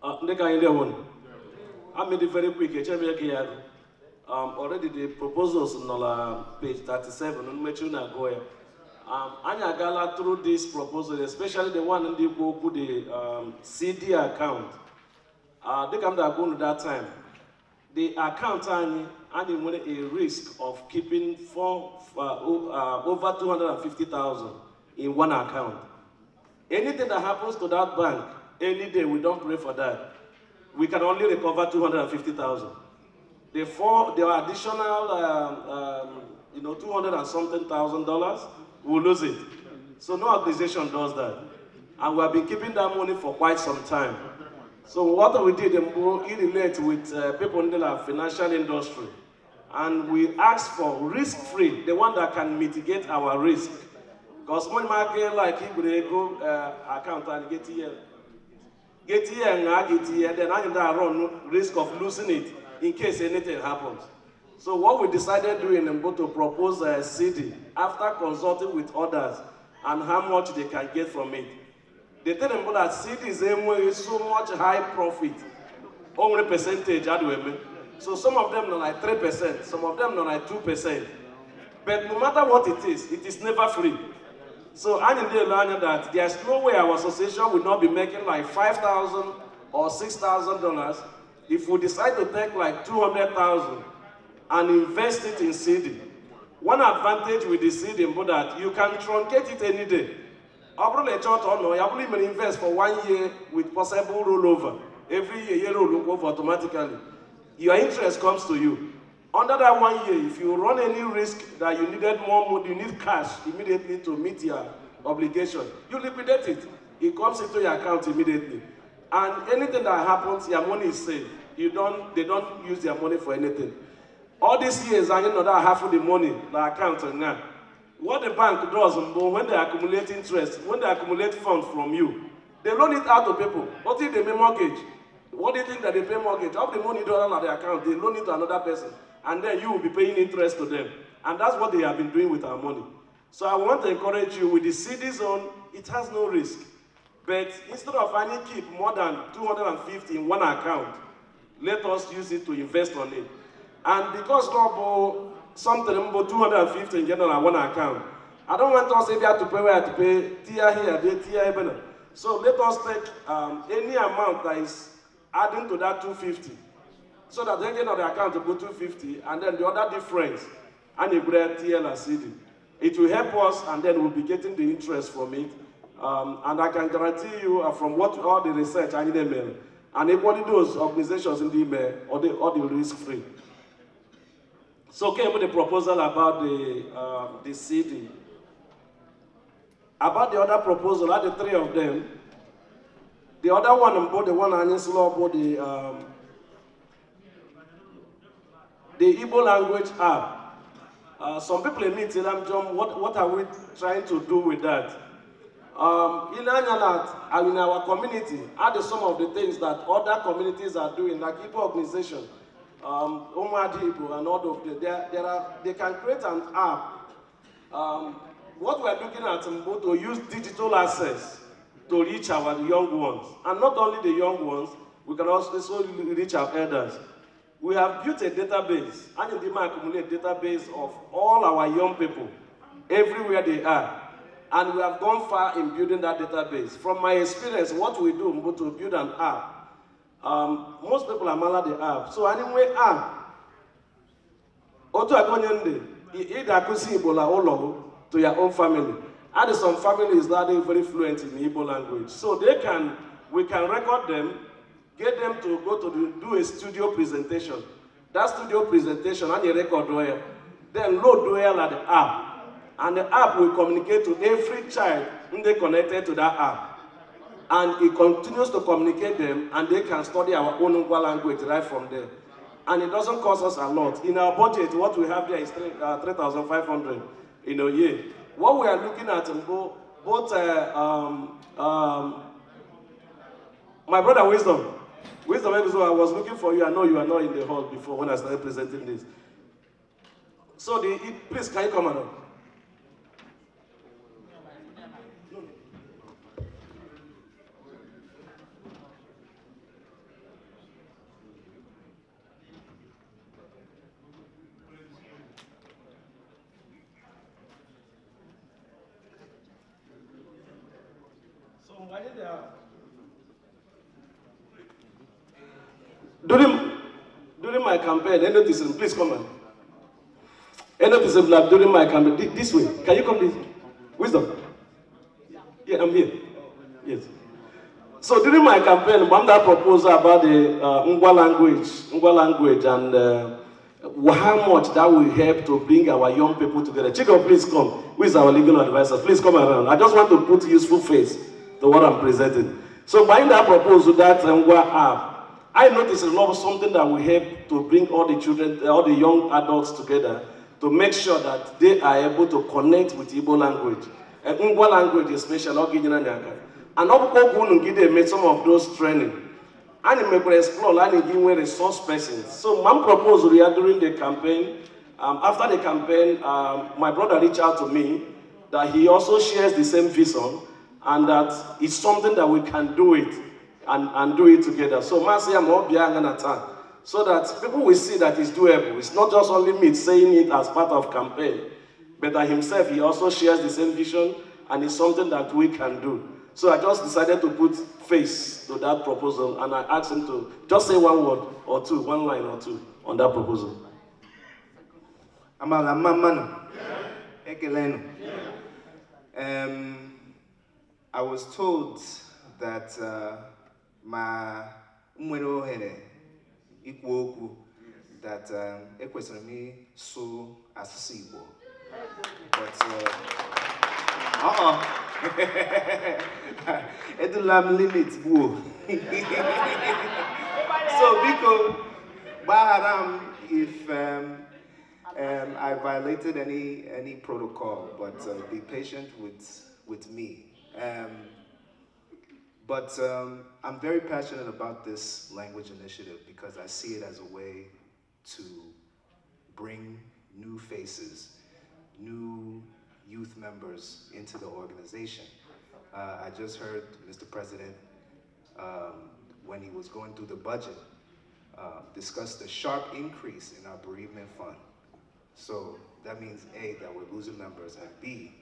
I made it very quick. Already the proposals on page 37 on which you go. Anya gala through this proposal, especially the one in the book with the CD account. They come to go to that time. The account and a risk of keeping over 250,000 in one account. Anything that happens to that bank, any day, we don't pray for that. We can only recover 250,000. The additional, 200 and something $1,000, we'll lose it. So no organization does that. And we have been keeping that money for quite some time. So what we did, we relate with people in the financial industry. And we asked for risk-free, the one that can mitigate our risk. Because money market like he would go account and get here, then I run risk of losing it in case anything happens. So what we decided doing to propose a CD after consulting with others and how much they can get from it. They tell them that CD is so much high profit, only percentage. So some of them are like 3%, some of them are like 2%. But no matter what it is never free. So I need to learn that there's no way our association will not be making like $5,000 or $6,000 if we decide to take like 200,000 and invest it in CD. One advantage with the CD is that you can truncate it any day. You will invest for 1 year with possible rollover. Every year you roll over automatically. Your interest comes to you. Under that 1 year, if you run any risk that you needed more money, you need cash immediately to meet your obligation, you liquidate it. It comes into your account immediately. And anything that happens, your money is safe. They don't use their money for anything. All these years, I know that half of the money, the account now. What the bank does, when they accumulate interest, when they accumulate funds from you, they loan it out to people. What if they pay mortgage? What do you think that they pay mortgage? All the money don't on the account, they loan it to another person. And then you will be paying interest to them. And that's what they have been doing with our money. So I want to encourage you, with the CD zone, it has no risk. But instead of finding keep more than 250 in one account, let us use it to invest on it. And because something about 250 in general on one account, I don't want us to have to pay where to pay tier here, tier here. So let us take any amount that is adding to that 250. So that they get on the account to go 250, and then the other difference, and you grab TL and CD. It will help us, and then we'll be getting the interest from it. And I can guarantee you, from what all the research I need email, and equally those organizations in the email, or the risk-free. So came with the proposal about the CD. About the other proposal, the three of them. The other one about the one I need to about the Igbo language app. Some people in me tell them, John, what are we trying to do with that? In our community, are some of the things that other communities are doing, like Igbo organization, Omadi and all of them. They can create an app. What we're looking at is to use digital access to reach our young ones. And not only the young ones, we can also reach our elders. We have built a database, and in the accumulate database of all our young people, everywhere they are. And we have gone far in building that database. From my experience, what we do to build an app, most people are mala the app. So anyway, to your own family. And some families that are very fluent in Igbo language. So we can record them, get them to go to do a studio presentation. That studio presentation and you record where, then load where like the app. And the app will communicate to every child when they connected to that app. And it continues to communicate them, and they can study our own Ngwa language right from there. And it doesn't cost us a lot. In our budget, what we have there is 3,500 in a year. What we are looking at, both my brother Wisdom, I was looking for you. I know you are not in the hall before when I started presenting this. So please, can you come on? During my campaign, NNAUSA, please come on. NNAUSA, during my campaign, this way. Can you come this way? Wisdom? Yeah, I'm here. Yes. So during my campaign, Bamda proposed about the Ngwa language, and how much that will help to bring our young people together. Chico, please come. Who is our legal advisor? Please come around. I just want to put useful face to what I'm presenting. So by that proposal, that Ngwa app, I noticed a lot of something that will help to bring all the children, all the young adults together to make sure that they are able to connect with Igbo language. And Ngwa language especially, and Obuko made some of those training. And we may explore and give resource persons. So my proposal here during the campaign, after the campaign, my brother reached out to me that he also shares the same vision and that it's something that we can do it and do it together. So so that people will see that it's doable. It's not just only me saying it as part of campaign, but that himself, he also shares the same vision and it's something that we can do. So I just decided to put face to that proposal and I asked him to just say one word or two, one line or two on that proposal. I was told that my that ekwesịrị so asụsụ Igbo. But Edulam limits boo. So because Baharam, if I violated any protocol, but be patient with me. But I'm very passionate about this language initiative because I see it as a way to bring new faces, new youth members into the organization. I just heard Mr. President, when he was going through the budget, discuss the sharp increase in our bereavement fund. So that means A, that we're losing members, and B,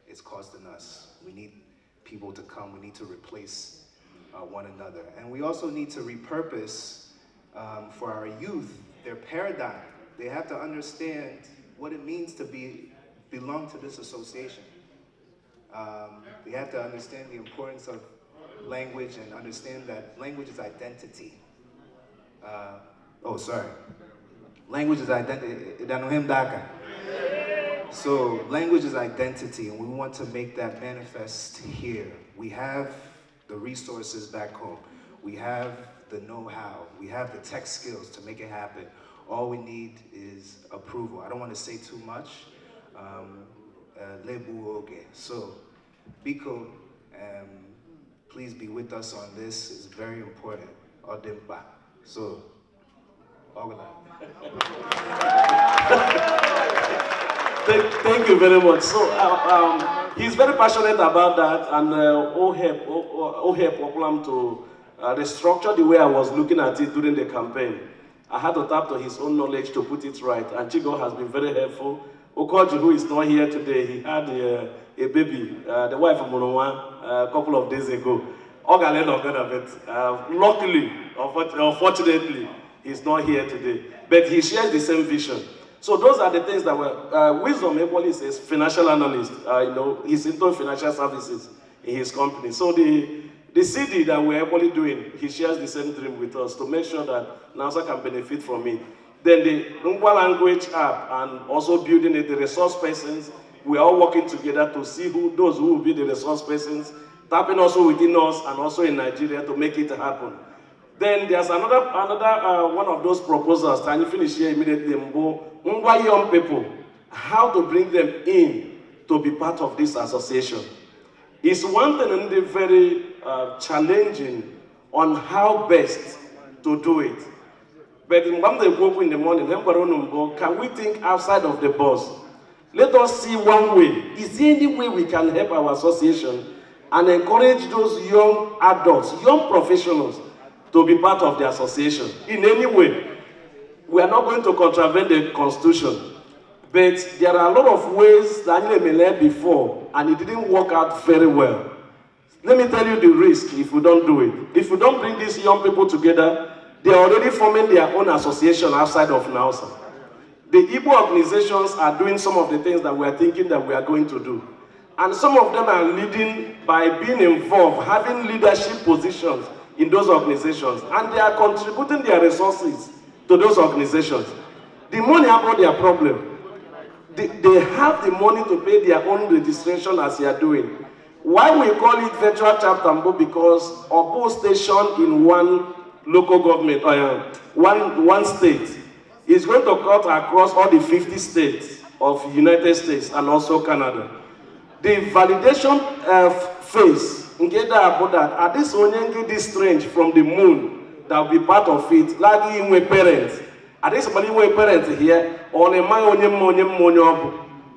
it's costing us. We need people to come, we need to replace one another. And we also need to repurpose for our youth, their paradigm. They have to understand what it means to belong to this association. They have to understand the importance of language and understand that language is identity. Language is identity. So language is identity, and we want to make that manifest here. We have the resources back home. We have the know-how. We have the tech skills to make it happen. All we need is approval. I don't want to say too much. So, Biko, please be with us on this. It's very important. Odimba. So, Thank you very much. So he's very passionate about that, and help Oplam to restructure the way I was looking at it during the campaign. I had to tap to his own knowledge to put it right, and Chigo has been very helpful. Okoji, who is not here today, he had a baby, the wife of Monowa, a couple of days ago. Luckily, unfortunately, he's not here today, but he shares the same vision. So those are the things that were, Wisdom equally says financial analyst, he's into financial services in his company. So the CD that we're equally doing, he shares the same dream with us to make sure that NAUSA can benefit from it. Then the Ngwa Language app and also building it, the resource persons, we're all working together to see those who will be the resource persons, tapping also within us and also in Nigeria to make it happen. Then there's another one of those proposals, and you finish here immediately, Ngwa young people, how to bring them in to be part of this association. It's one thing very challenging on how best to do it. But when they wake up in the morning, can we think outside of the box? Let us see one way. Is there any way we can help our association and encourage those young adults, young professionals, to be part of the association in any way? We are not going to contravene the Constitution, but there are a lot of ways that I learned before, and it didn't work out very well. Let me tell you the risk if we don't do it. If we don't bring these young people together, they are already forming their own association outside of NAUSA. The Igbo organizations are doing some of the things that we are thinking that we are going to do. And some of them are leading by being involved, having leadership positions in those organizations. And they are contributing their resources to those organizations. The money about their problem. They have the money to pay their own registration as they are doing. Why we call it virtual chapter? Because Obo station in one local government, one state, is going to cut across all the 50 states of the United States and also Canada. The validation phase, at this only this strange from the moon that will be part of it, like in parents. At this parents here,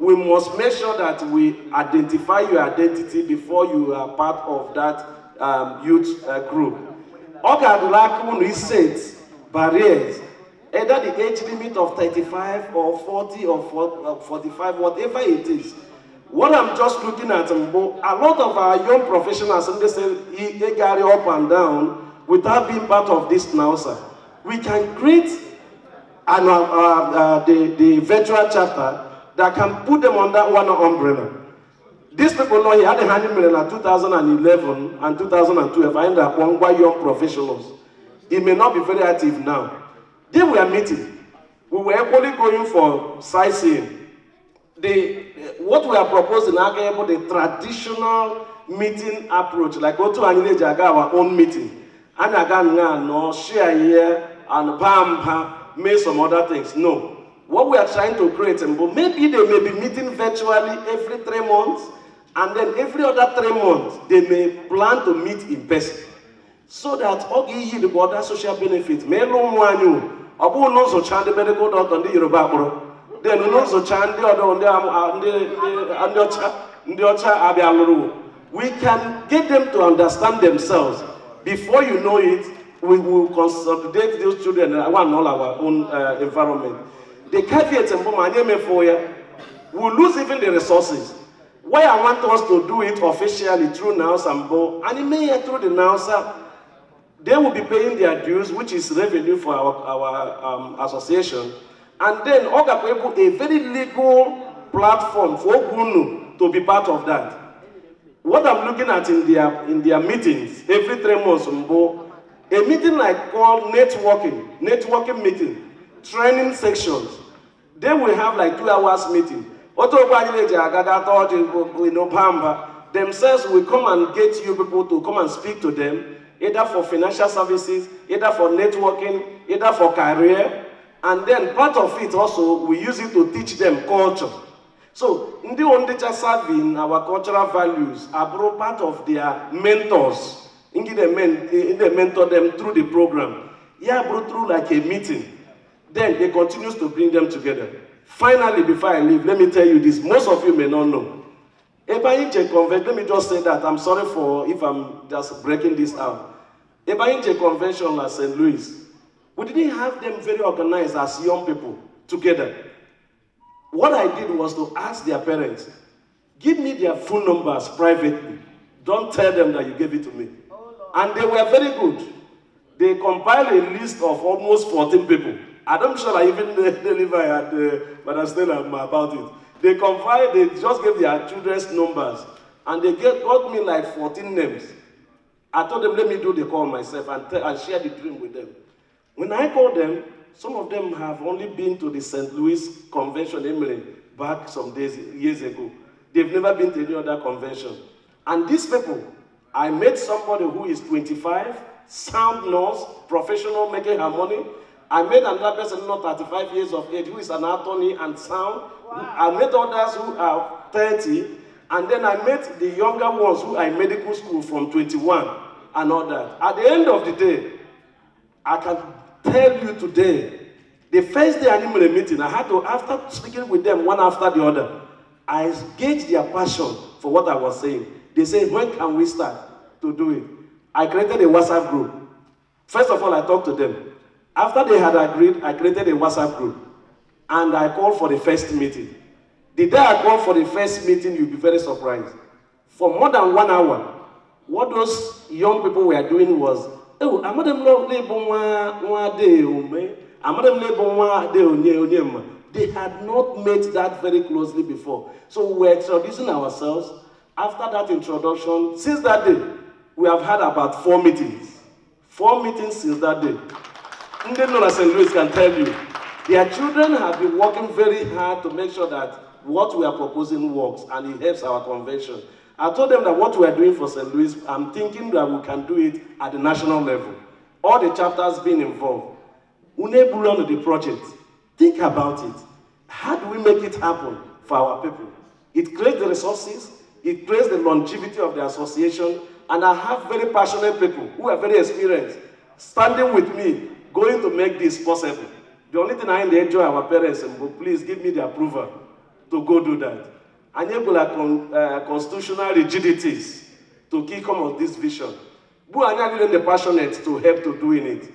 we must make sure that we identify your identity before you are part of that youth group. We set barriers, either the age limit of 35 or 40 or 45, whatever it is. What I'm just looking at, a lot of our young professionals, and they say, they carry up and down without being part of this NAUSA. We can create the virtual chapter that can put them under one umbrella. These people know he had a handling in 2011 and 2012. I ended up Ngwa young professionals. It may not be very active now. They were meeting. We were actually going for sightseeing. What we are proposing now is the traditional meeting approach, like go to our own meeting. And again, no share here and bam, make some other things. No. What we are trying to create, maybe they may be meeting virtually every 3 months, and then every other 3 months, they may plan to meet in person. So that all the other social benefits, may long one you, Abu knows a child medical doctor on the Yoruba, then knows a child we can get them to understand themselves. Before you know it, we will consolidate those children and all our own environment. The caveat we'll lose even the resources. Why I want us to do it officially through NAUSA and it may through the NAUSA, they will be paying their dues, which is revenue for our association. And then a very legal platform for Gunu to be part of that. What I'm looking at in their meetings, every 3 months, a meeting like called networking meeting, training sections. They will have like 2 hours meeting. Themselves will come and get you people to come and speak to them, either for financial services, either for networking, either for career. And then part of it also, we use it to teach them culture. So, ndị only just serving our cultural values are part of their mentors. They mentor them through the program. Yeah, bro, through like a meeting. Then they continue to bring them together. Finally, before I leave, let me tell you this. Most of you may not know. Let me just say that. I'm sorry for if I'm just breaking this out. Ebayinje Convention at St. Louis, we didn't have them very organized as young people together. What I did was to ask their parents, give me their phone numbers privately. Don't tell them that you gave it to me. And they were very good. They compiled a list of almost 14 people. I'm not sure I even deliver but I still am about it. They just gave their children's numbers. And they got me like 14 names. I told them, let me do the call myself and share the dream with them. When I called them, some of them have only been to the St. Louis Convention back some years ago. They've never been to any other convention. And these people, I met somebody who is 25, sound nurse, professional, making her money. I met another person not 35 years of age who is an attorney and sound. Wow. I met others who are 30. And then I met the younger ones who are in medical school from 21 and all that. At the end of the day, I can tell you today, the first day animal meeting, I had to, after speaking with them one after the other, I gauged their passion for what I was saying. They said, when can we start to do it? I created a WhatsApp group. First of all, I talked to them. After they had agreed, I created a WhatsApp group. And I called for the first meeting. The day I called for the first meeting, you'll be very surprised. For more than 1 hour, What those young people were doing was, oh, they had not met that very closely before. So we were introducing ourselves. After that introduction, since that day, we have had about 4 meetings. 4 meetings since that day. NNAUSA St. Louis can tell you, their children have been working very hard to make sure that what we are proposing works and it helps our convention. I told them that what we are doing for St. Louis, I'm thinking that we can do it at the national level. All the chapters being involved. Unebulon the project. Think about it. How do we make it happen for our people? It creates the resources, it creates the longevity of the association, and I have very passionate people who are very experienced, standing with me, going to make this possible. The only thing I enjoy our parents, but please give me the approval to go do that. Enable constitutional rigidities to kick on this vision. Who are not really passionate to help to doing it.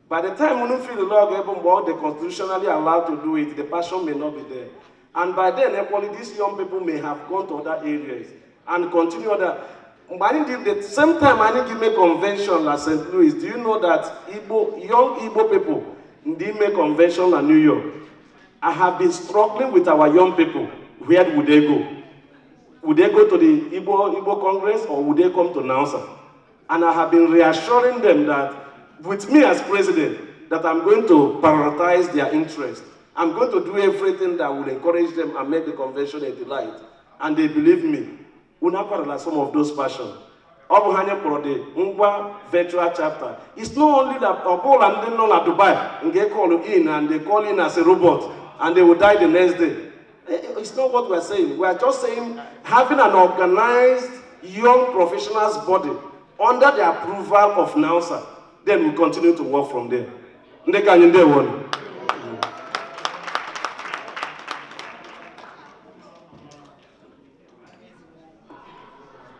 By the time we don't feel the law they constitutionally allowed to do it, the passion may not be there. And by then, equally, these young people may have gone to other areas and continue other. The same time I need to make convention at St. Louis, do you know that young Igbo people didn't make convention in New York? I have been struggling with our young people. Where would they go? Would they go to the Igbo Congress or would they come to NAUSA? And I have been reassuring them that with me as president, that I'm going to prioritize their interest. I'm going to do everything that will encourage them and make the convention a delight. And they believe me. Unakwara some of those passions. Obuhanya for the Ngwa Virtual Chapter. It's not only that Obol and then at Dubai and they call in and they call in as a robot and they will die the next day. It's not what we're saying. We're just saying having an organized young professionals body under the approval of NAUSA, then we continue to work from there.